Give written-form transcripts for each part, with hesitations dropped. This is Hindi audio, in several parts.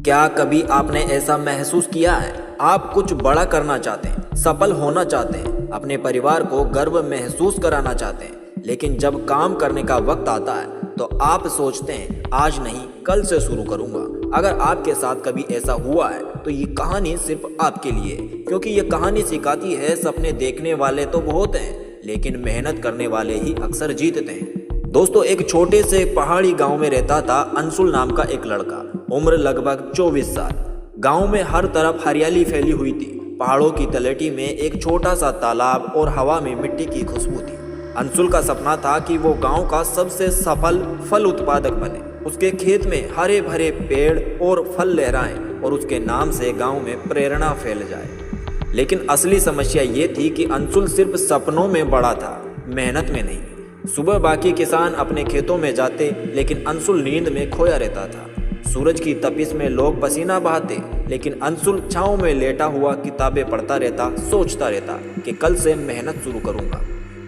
क्या कभी आपने ऐसा महसूस किया है? आप कुछ बड़ा करना चाहते हैं, सफल होना चाहते हैं, अपने परिवार को गर्व महसूस कराना चाहते हैं, लेकिन जब काम करने का वक्त आता है तो आप सोचते हैं आज नहीं कल से शुरू करूंगा। अगर आपके साथ कभी ऐसा हुआ है तो ये कहानी सिर्फ आपके लिए है, क्योंकि ये कहानी सिखाती है सपने देखने वाले तो बहुत हैं, लेकिन मेहनत करने वाले ही अक्सर जीतते हैं। दोस्तों, एक छोटे से पहाड़ी गांव में रहता था अंशुल नाम का एक लड़का। उम्र लगभग 24 साल। गांव में हर तरफ हरियाली फैली हुई थी। पहाड़ों की तलहटी में एक छोटा सा तालाब और हवा में मिट्टी की खुशबू थी। अंशुल का सपना था कि वो गांव का सबसे सफल फल उत्पादक बने। उसके खेत में हरे भरे पेड़ और फल लहराएं और उसके नाम से गांव में प्रेरणा फैल जाए। लेकिन असली समस्या ये थी कि अंशुल सिर्फ सपनों में बड़ा था, मेहनत में नहीं। सुबह बाकी किसान अपने खेतों में जाते, लेकिन अंशुल नींद में खोया रहता था। सूरज की तपिश में लोग पसीना बहाते, लेकिन अंशुल छांव में लेटा हुआ किताबें पढ़ता रहता, सोचता रहता कि कल से मेहनत शुरू करूंगा।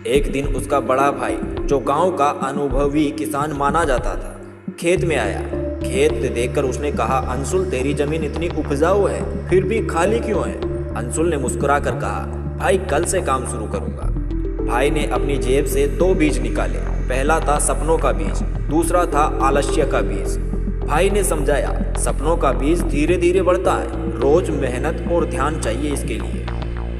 एक दिन उसका बड़ा भाई, जो गांव का अनुभवी किसान माना जाता था, खेत में आया। खेत देखकर उसने कहा, अंशुल तेरी जमीन इतनी उपजाऊ है, फिर भी खाली क्यों है? अंशुल ने मुस्कुराकर कहा, भाई कल से काम शुरू करूंगा। भाई ने अपनी जेब से 2 बीज निकाले। पहला था सपनों का बीज, दूसरा था आलस्य का बीज। भाई ने समझाया, सपनों का बीज धीरे धीरे बढ़ता है, रोज मेहनत और ध्यान चाहिए इसके लिए।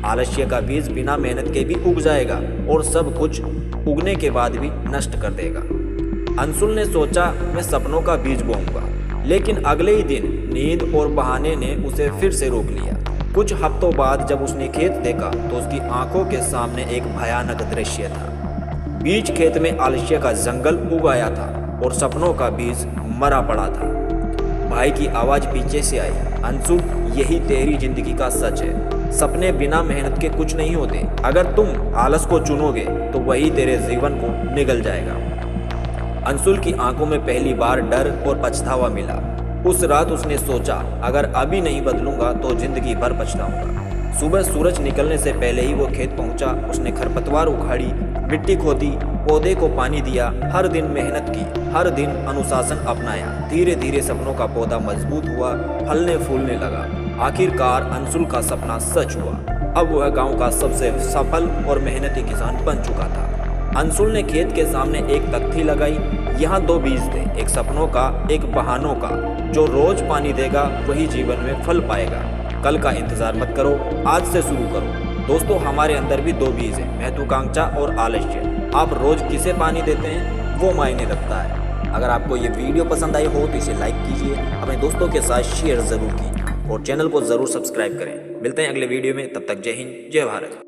आलस्य का बीज बिना मेहनत के भी उग जाएगा और सब कुछ उगने के बाद भी नष्ट कर देगा। अंशुल ने सोचा, मैं सपनों का बीज बोऊंगा, लेकिन अगले ही दिन नींद और बहाने ने उसे फिर से रोक लिया। कुछ हफ्तों बाद जब उसने खेत देखा तो उसकी आंखों के सामने एक भयानक दृश्य था। बीच खेत में आलस्य का जंगल उग आया था और सपनों का बीज मरा पड़ा था। भाई की आवाज पीछे से आई, अंशुल यही तेरी जिंदगी का सच है। सपने बिना मेहनत के कुछ नहीं होते। अगर तुम आलस को चुनोगे तो वही तेरे जीवन को निगल जाएगा। अंशुल की आंखों में पहली बार डर और पछतावा मिला। उस रात उसने सोचा, अगर अभी नहीं बदलूंगा तो जिंदगी भर पछताऊंगा। सुबह सूरज निकलने से पहले ही वो खेत पहुंचा। उसने खरपतवार उखाड़ी, मिट्टी खोदी, पौधे को पानी दिया, हर दिन मेहनत की, हर दिन अनुशासन अपनाया। धीरे धीरे सपनों का पौधा मजबूत हुआ, फलने फूलने लगा। आखिरकार अंशुल का सपना सच हुआ। अब वह गांव का सबसे सफल और मेहनती किसान बन चुका था। अंशुल ने खेत के सामने एक तख्ती लगाई। यहाँ 2 बीज थे, एक सपनों का, एक बहानों का। जो रोज पानी देगा वही जीवन में फल पाएगा। कल का इंतजार मत करो, आज से शुरू करो। दोस्तों, हमारे अंदर भी 2 बीज हैं, महत्वाकांक्षा और आलस्य। आप रोज किसे पानी देते हैं वो मायने रखता है। अगर आपको ये वीडियो पसंद आई हो तो इसे लाइक कीजिए, अपने दोस्तों के साथ शेयर जरूर कीजिए और चैनल को जरूर सब्सक्राइब करें। मिलते हैं अगले वीडियो में, तब तक जय हिंद, जय भारत।